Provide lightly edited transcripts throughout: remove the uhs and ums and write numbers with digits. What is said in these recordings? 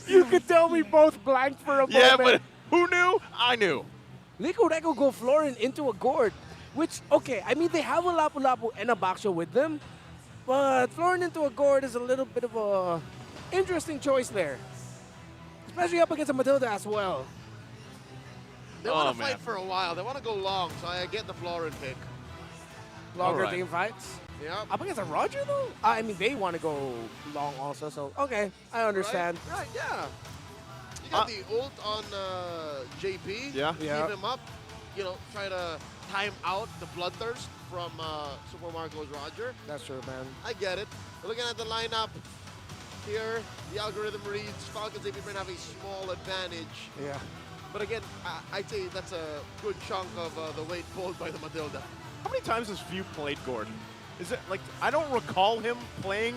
You could tell we both blanked for a moment. Yeah, but who knew? I knew. Liquid Echo go Florin into a gourd, which, okay, I mean, they have a Lapu Lapu and a Baksha with them, but Florin into a gourd is a little bit of a interesting choice there. Especially up against a Matilda as well. They want to fight for a while. They want to go long, so I get the Florin pick. Longer team fights? Yeah. Up against a Roger, though? I mean, they want to go long also, so okay, I understand. Right, yeah. You got the ult on JP. Yeah. Keep him up. You know, try to time out the bloodthirst from Super Marco's Roger. That's true, man. I get it. We're looking at the lineup here. The algorithm reads Falcons AP might have a small advantage. Yeah. But again, I'd say that's a good chunk of the weight pulled by the Matilda. How many times has Few played Gord? Is it like, I don't recall him playing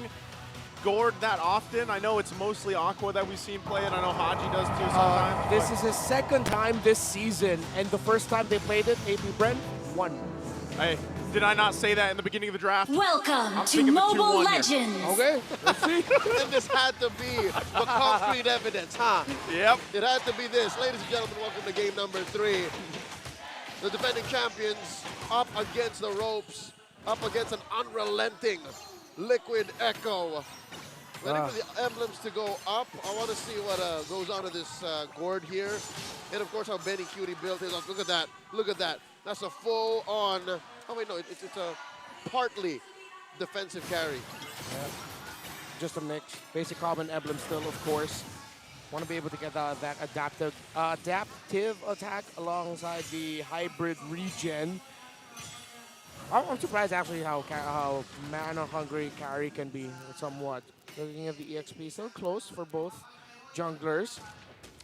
Gord that often. I know it's mostly Aqua that we've seen play it. I know Haji does too sometimes. This is his second time this season, and the first time they played it, AP Brent won. Hey, did I not say that in the beginning of the draft? Welcome to Mobile Legends. Okay, let's see. And this had to be the concrete evidence, huh? Yep. It had to be this. Ladies and gentlemen, welcome to game number 3. The defending champions up against the ropes, up against an unrelenting Liquid Echo. Waiting for the emblems to go up. I want to see what goes on to this gourd here. And of course how Benny Cutie built his up. Look at that. Look at that. That's a full on, oh wait, no, it's a partly defensive carry. Yeah. Just a mix. Basic common emblem still, of course. Want to be able to get that adaptive attack alongside the hybrid regen. I'm surprised actually how mana-hungry carry can be somewhat. Looking at the EXP, still close for both junglers.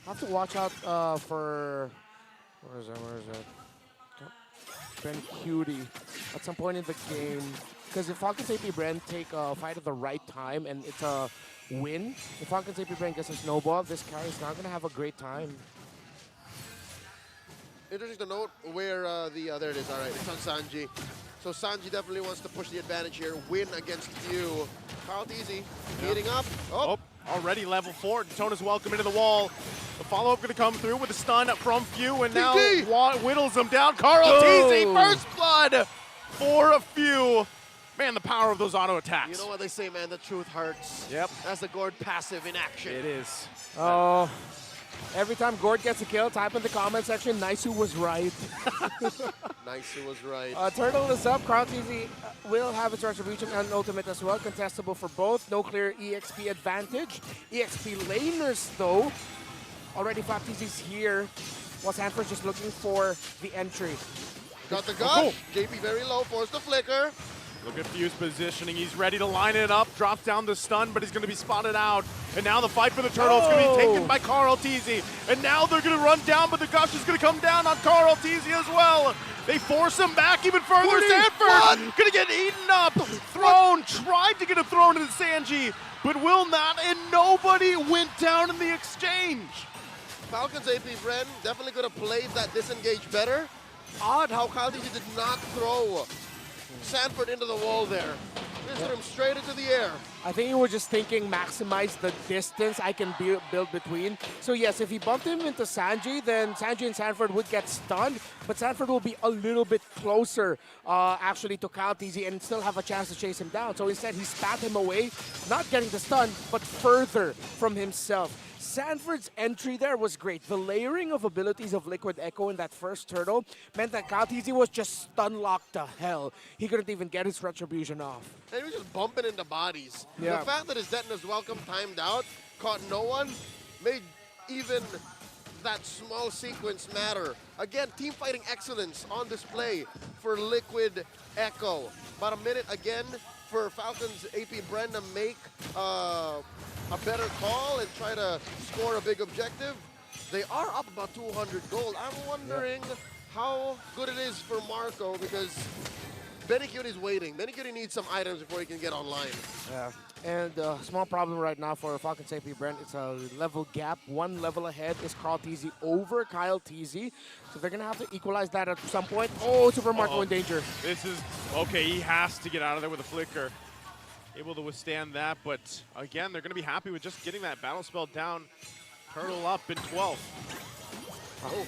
Have to watch out for... Where is that? Ben Cutie at some point in the game. Because if Falcons AP Brent take a fight at the right time and it's a win, if Falcons AP Brent gets a snowball, this carry is not going to have a great time. Interesting to note where there it is, all right, it's on Sanji. So Sanji definitely wants to push the advantage here, win against Few. Carl Easy, heating up. Oh, already level 4. Daytona's welcome into the wall. The follow-up going to come through with a stun from Few, and now whittles him down. Carl Teasy, first blood for a Few. Man, the power of those auto attacks. You know what they say, man, the truth hurts. Yep. That's the Gord passive in action. It is. Oh. Every time Gord gets a kill, type in the comment section, Naisu was right. Naisu was right. Turtle is up. Carl Teasy will have its retribution and ultimate as well. Contestable for both. No clear EXP advantage. EXP laners, though. Already 5 TCs here. While Sanford's just looking for the entry. Got the gush. JP very low, forced the flicker. Look at Few's positioning. He's ready to line it up, drops down the stun, but he's going to be spotted out. And now the fight for the turtle is going to be taken by Carl Teasy. And now they're going to run down, but the gush is going to come down on Carl Teasy as well. They force him back even further. Sanford going to get eaten up. Thrown, tried to get him thrown into Sanji, but will not, and nobody went down in the exchange. Falcons AP Bren definitely could have played that disengage better. Odd how Carl Teasy did not throw Sanford into the wall there. Just threw him straight into the air. I think he was just thinking maximize the distance I can build between. So yes, if he bumped him into Sanji, then Sanji and Sanford would get stunned, but Sanford will be a little bit closer actually to Carl Teasy and still have a chance to chase him down. So instead he spat him away, not getting the stun, but further from himself. Sanford's entry there was great. The layering of abilities of Liquid Echo in that first turtle meant that Carl Teasy was just stun-locked to hell. He couldn't even get his retribution off. And he was just bumping into bodies. Yeah. The fact that his Detna's welcome timed out, caught no one, made even that small sequence matter. Again, team fighting excellence on display for Liquid Echo. About a minute again for Falcons AP Bren to make a better call and try to score a big objective. They are up about 200 gold. I'm wondering how good it is for Marco because Benny Cutie's waiting. Benny Cutie needs some items before he can get online. Yeah. And small problem right now for Falcons AP Brent, it's a level gap. One level ahead is Carl Teasy over Kyle Teasy. So they're going to have to equalize that at some point. Oh, Super Marco in danger. This is, okay, he has to get out of there with a flicker. able to withstand that, but again, they're going to be happy with just getting that battle spell down. Turtle up in 12. Oh.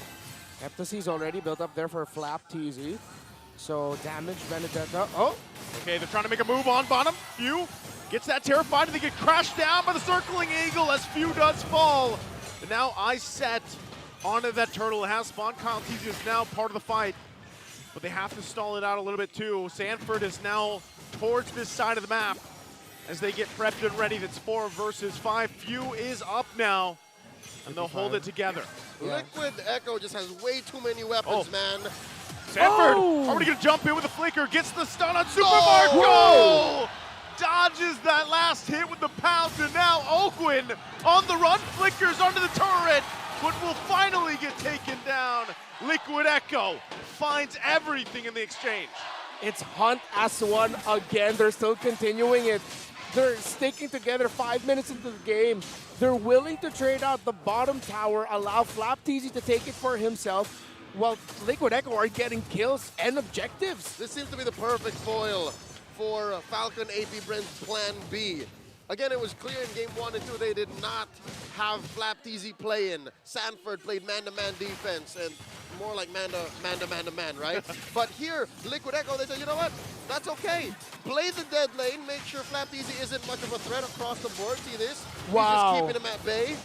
Heptacy's already built up there for Flap TZ. So damage Benedetta. Oh! Okay, they're trying to make a move on bottom. Few gets that terrified and they get crashed down by the circling eagle as Few does fall. And now Ice set onto that turtle. It has spawned. Kyle TZ is now part of the fight, but they have to stall it out a little bit too. Sanford is now towards this side of the map as they get prepped and ready. That's 4 versus 5. Few is up now, and they'll hold it together. Yeah. Liquid Echo just has way too many weapons, man. Sanford already gonna jump in with a flicker, gets the stun on Super Marco! Dodges that last hit with the pound, and now Okwin on the run, flickers under the turret, but will finally get taken down. Liquid Echo finds everything in the exchange. It's Hunt as one again. They're still continuing it. They're sticking together 5 minutes into the game. They're willing to trade out the bottom tower, allow Flap TZ to take it for himself, while Liquid Echo are getting kills and objectives. This seems to be the perfect foil for Falcon AP Brent's plan B. Again, it was clear in game 1 and 2 they did not have Flap TZ play in. Sanford played man-to-man defense and more like man-to-man, right? But here, Liquid Echo, they said, you know what? That's okay. Play the dead lane, make sure Flap TZ isn't much of a threat across the board. See this? Wow. He's just keeping him at bay.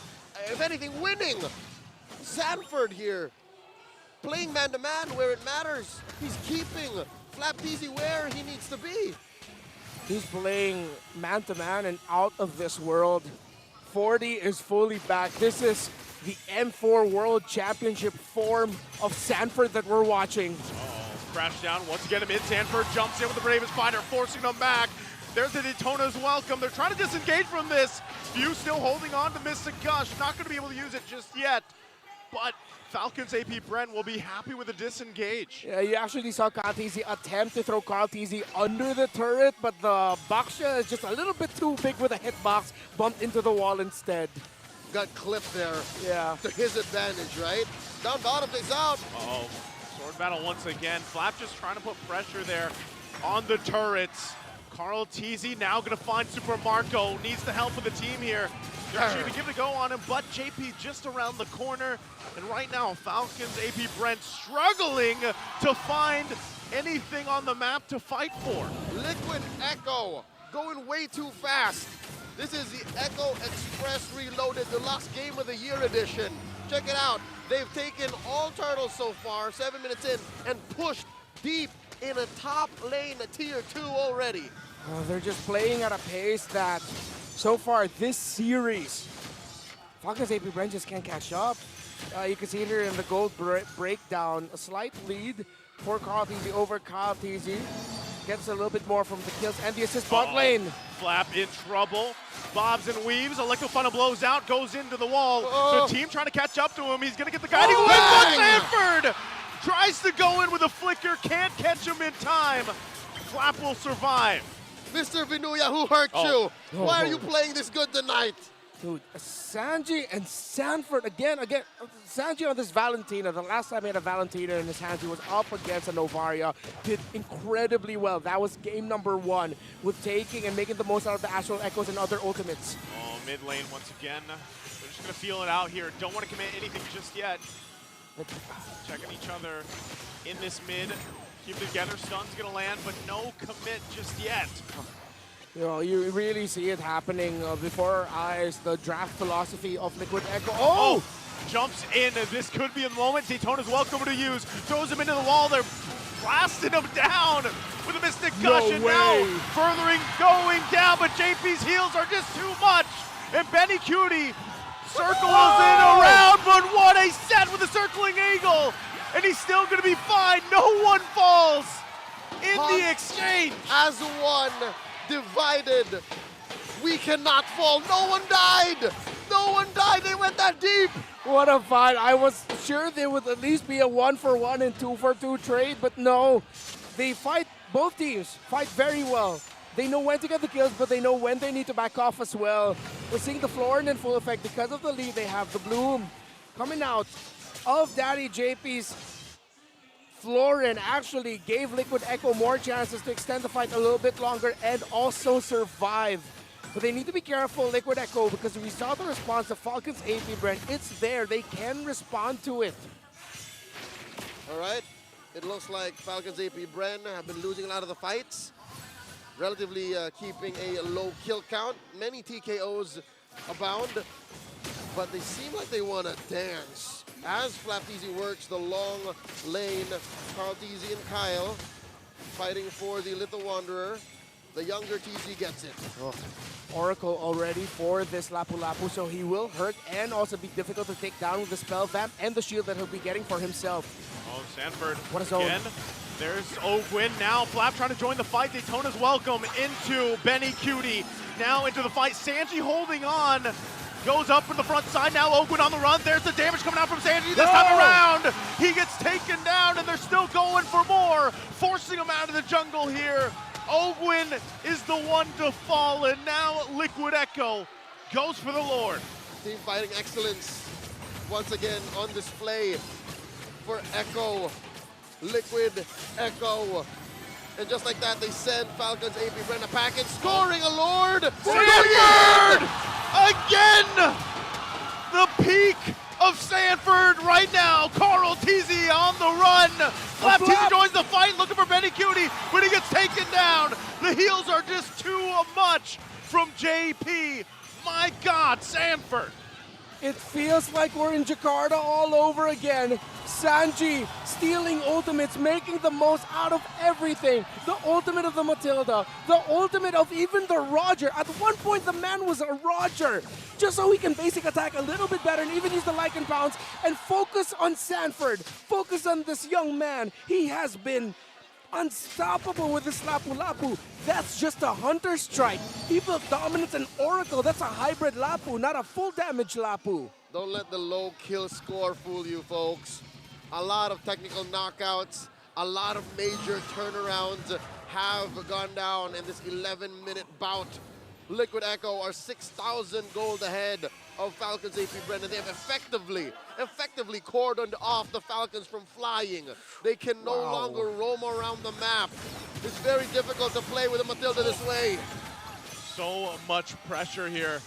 If anything, winning. Sanford here, playing man-to-man where it matters. He's keeping Flap TZ where he needs to be. He's playing man-to-man and out of this world. 40 is fully back. This is the M4 World Championship form of Sanford that we're watching. Crash down once again amid. Sanford jumps in with the bravest fighter, forcing them back. There's the Daytona's welcome. They're trying to disengage from this. Few still holding on to Mystic Gush. Not going to be able to use it just yet. But Falcons AP Brent will be happy with a disengage. Yeah, you actually saw Kyle TZ attempt to throw Kyle TZ under the turret, but the Baksha is just a little bit too big with a hitbox, bumped into the wall instead. Got clipped there. Yeah. To his advantage, right? Down bottom, is out. Uh-oh. Sword battle once again. Flap just trying to put pressure there on the turrets. Carl TZ now going to find Super Marco. Needs the help of the team here. They're actually going to give it a go on him, but JP just around the corner. And right now, Falcons AP Brent struggling to find anything on the map to fight for. Liquid Echo going way too fast. This is the Echo Express Reloaded Deluxe Game of the Year edition. Check it out. They've taken all turtles so far, 7 minutes in, and pushed deep in a top lane, a tier 2 already. They're just playing at a pace that, so far this series, Falcons AP Brent just can't catch up. You can see here in the gold breakdown, a slight lead for Carl TZ over Kyle TZ. Gets a little bit more from the kills and the assist bot lane. Flap in trouble. Bobs and weaves. Electro blows out, goes into the wall. The team trying to catch up to him. He's going to get the guiding win, but Sanford tries to go in with a flicker, can't catch him in time. Flap will survive. Mr. Vinuya, who hurt you? Why are you playing this good tonight? Dude, Sanji and Sanford again. Sanji on this Valentina, the last time he had a Valentina in his hands, he was up against a Novaria, did incredibly well. That was game number 1 with taking and making the most out of the Astral Echoes and other ultimates. Oh, mid lane once again. They're just going to feel it out here. Don't want to commit anything just yet. Checking each other in this mid. Keep it together. Stun's going to land, but no commit just yet. You know, you really see it happening before our eyes, the draft philosophy of Liquid Echo. Oh! Jumps in. This could be a moment Daytona's welcome to use. Throws him into the wall. They're blasting him down with a Mystic Gush. And now furthering going down, but JP's heals are just too much. And Benny Cutie circles in around, but what a set with the circling eagle. And he's still going to be fine. No one falls in the exchange. As one, divided. We cannot fall. No one died. No one died. They went that deep. What a fight. I was sure there would at least be a 1-for-1 and 2-for-2 trade, but no. They fight, both teams fight very well. They know when to get the kills, but they know when they need to back off as well. We're seeing the Florin in full effect because of the lead they have. The Bloom coming out of Daddy JP's Florin actually gave Liquid Echo more chances to extend the fight a little bit longer and also survive. But they need to be careful, Liquid Echo, because we saw the response of Falcons AP Brent. It's there. They can respond to it. All right. It looks like Falcons AP Bren have been losing a lot of the fights. Relatively keeping a low kill count. Many TKOs abound. But they seem like they want to dance. As FlapTZ works the long lane, Carl TZ and Kyle fighting for the Little Wanderer. The younger TZ gets it. Oh. Oracle already for this Lapu Lapu, so he will hurt and also be difficult to take down with the Spell Vamp and the shield that he'll be getting for himself. Oh, Sanford What a zone. again. There's Ogwin now. Flap trying to join the fight. Daytona's welcome into Benny Cutie. Now into the fight. Sanji holding on. Goes up from the front side. Now Ogwin on the run. There's the damage coming out from Sanji this time around. He gets taken down and they're still going for more. Forcing him out of the jungle here. Ogwin is the one to fall, and now Liquid Echo goes for the Lord. Team fighting excellence once again on display for Echo. Liquid Echo. And just like that, they send Falcons AP Bren a package, scoring a Lord! Sanford! Again! The peak of Sanford right now. Carl TZ on the run. Flap TZ joins the fight looking for Benny Cutie, but he gets taken down. The heals are just too much from JP. My God, Sanford. It feels like we're in Jakarta all over again. Sanji stealing ultimates, making the most out of everything. The ultimate of the Matilda, the ultimate of even the Roger. At one point, the man was a Roger, just so he can basic attack a little bit better and even use the Lycan Pounce and focus on Sanford. Focus on this young man. He has been unstoppable with this Lapu Lapu. That's just a Hunter Strike. He built Dominance and Oracle. That's a hybrid Lapu, not a full damage Lapu. Don't let the low kill score fool you, folks. A lot of technical knockouts, a lot of major turnarounds have gone down in this 11-minute bout. Liquid Echo are 6,000 gold ahead of Falcons AP Brendan. They have effectively cordoned off the Falcons from flying. They can no longer roam around the map. It's very difficult to play with a Matilda this way. So much pressure here.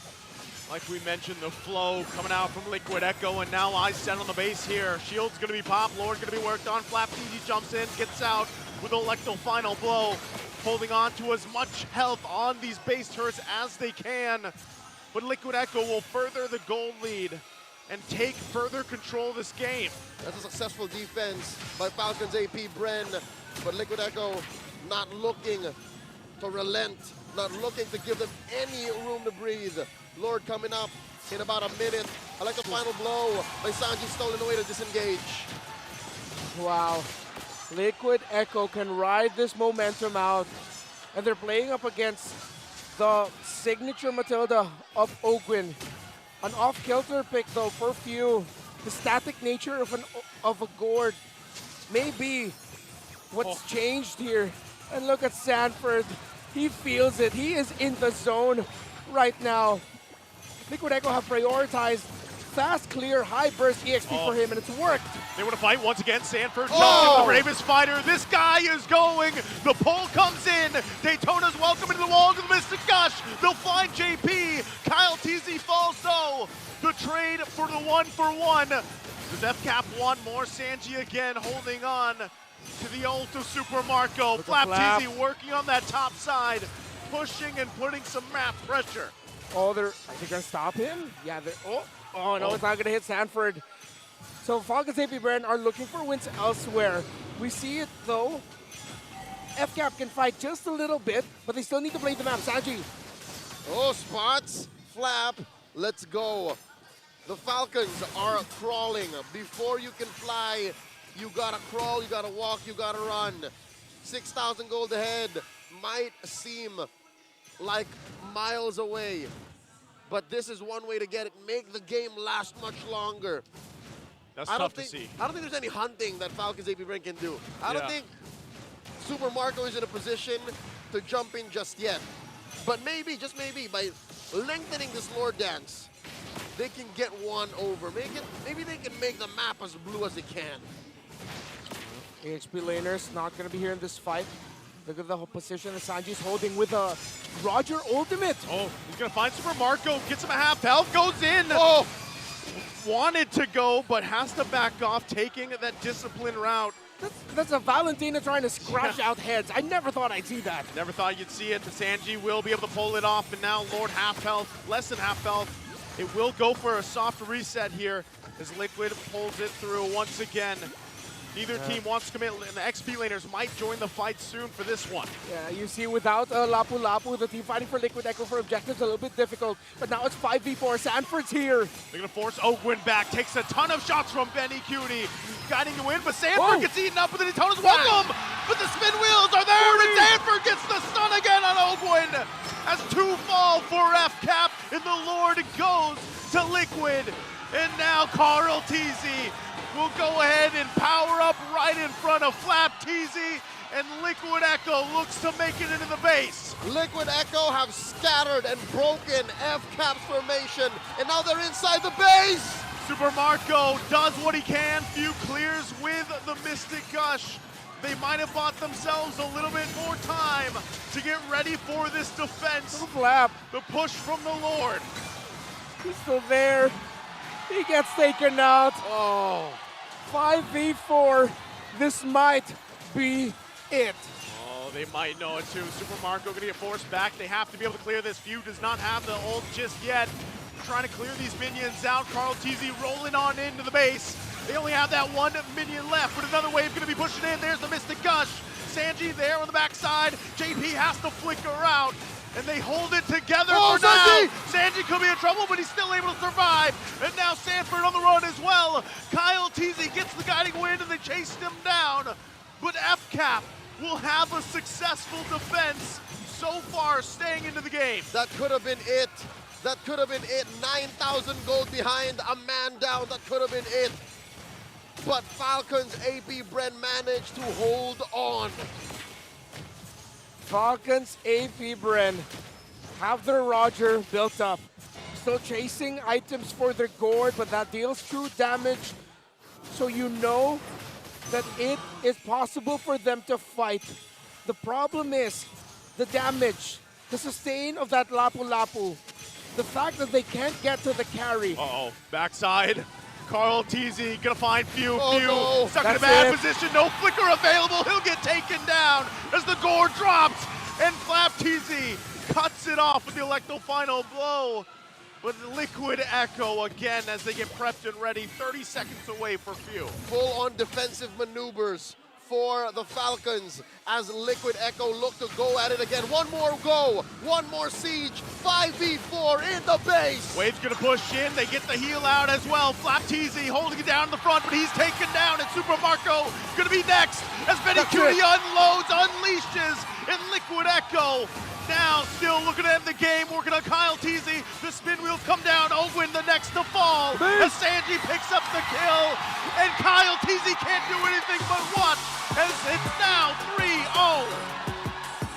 Like we mentioned, the flow coming out from Liquid Echo, and now I set on the base here. Shield's gonna be popped, Lord's gonna be worked on. FlapTZ jumps in, gets out with Electro final blow, holding on to as much health on these base turrets as they can. But Liquid Echo will further the gold lead and take further control of this game. That's a successful defense by Falcons AP Bren, but Liquid Echo not looking to relent, not looking to give them any room to breathe. Lord coming up in about a minute. I like the final blow by Sanji, stolen away to disengage. Wow. Liquid Echo can ride this momentum out, and they're playing up against the signature Matilda of Ogwin. An off-kilter pick though for few. The static nature of a gourd may be what's changed here. And look at Sanford. He feels it. He is in the zone right now. Liquid Echo have prioritized fast, clear, high burst EXP for him, and it's worked. They want to fight once again. Sanford jumps in, the bravest fighter. This guy is going. The pull comes in. Daytona's welcome into the walls of the Mystic Gush. They'll find JP. Kyle TZ falls though. The trade for the 1-for-1. Does FCAP want more? Sanji again holding on to the Ultra Super Marco. FlapTZ working on that top side, pushing and putting some map pressure. Oh, are they gonna stop him? Yeah, they're, oh no, it's not gonna hit Sanford. So Falcons AP Bren are looking for wins elsewhere. We see it though. FCAP can fight just a little bit, but they still need to play the map. Sanji. Oh, spots, Flap, let's go. The Falcons are crawling. Before you can fly, you gotta crawl, you gotta walk, you gotta run. 6,000 gold ahead might seem like miles away, but this is one way to get it. Make the game last much longer. That's tough to see. I don't think there's any hunting that Falcons AP Bren can do. I don't think Super Marco is in a position to jump in just yet. But maybe, just maybe, by lengthening this Lord Dance, they can get one over. Maybe they can make the map as blue as they can. AHP laners not going to be here in this fight. Look at the whole position that Sanji's holding with a Roger ultimate. Oh, he's gonna find Super Marco, gets him a half health, goes in. Oh, Wanted to go, but has to back off, taking that discipline route. That's a Valentina trying to scratch out heads. I never thought I'd see that. Never thought you'd see it. Sanji will be able to pull it off, and now Lord half health, less than half health. It will go for a soft reset here as Liquid pulls it through once again. Neither team wants to commit, and the XP laners might join the fight soon for this one. Yeah, you see, without Lapu Lapu, the team fighting for Liquid Echo for objectives a little bit difficult. But now it's 5v4. Sanford's here. They're gonna force Ogwin back. Takes a ton of shots from Benny Cutie, guiding to win. But Sanford gets eaten up, and then Daytona's welcome. But the spin wheels are there, and Sanford gets the stun again on Ogwin. As 2 fall for FCAP, and the Lord goes to Liquid. And now Carl TZ will go ahead and power up right in front of Flap TZ, and Liquid Echo looks to make it into the base. Liquid Echo have scattered and broken FCAP's formation, and now they're inside the base! Super Marco does what he can, few clears with the Mystic Gush. They might have bought themselves a little bit more time to get ready for this defense. Flap, The push from the Lord. he's still there. He gets taken out. Oh. 5v4. This might be it. Oh, they might know it too. Super Marco gonna get forced back. They have to be able to clear this. Few does not have the ult just yet. Trying to clear these minions out. Carl TZ rolling on into the base. They only have that 1 minion left, but another wave gonna be pushing in. There's the Mystic Gush. Sanji there on the backside. JP has to flicker out, and they hold it together for now. Sanji could be in trouble, but he's still able to survive. And now Sanford on the run as well. Kyle TZ gets the guiding wind, and they chased him down. But FCAP will have a successful defense so far, staying into the game. That could have been it. That could have been it. 9,000 gold behind, a man down. That could have been it. But Falcons AP Bren managed to hold on. Falcons, AP Bren have their Roger built up. Still chasing items for their gourd, but that deals true damage. So you know that it is possible for them to fight. The problem is the damage, the sustain of that Lapu Lapu. The fact that they can't get to the carry. Uh-oh, backside. Carl TZ gonna find Few. Oh, Few no. stuck in a That's bad it. position. No flicker available. He'll get taken down as the gourd drops. And Flap TZ cuts it off with the Electro final blow. But Liquid Echo again as they get prepped and ready. 30 seconds away for Few. Full-on defensive maneuvers for the Falcons as Liquid Echo look to go at it again. One more go, one more siege, 5v4 in the base. Wave's gonna push in, they get the heal out as well. Flap TZ holding it down in the front, but he's taken down, and Super Marco gonna be next as Benny Cutie unloads, unleashes, and Liquid Echo now still looking to end the game, working on Kyle TZ. The spin wheels come down, Ogwin the next to fall as Sanji picks up the kill, and Kyle TZ can't do anything but watch as it's now 3-0.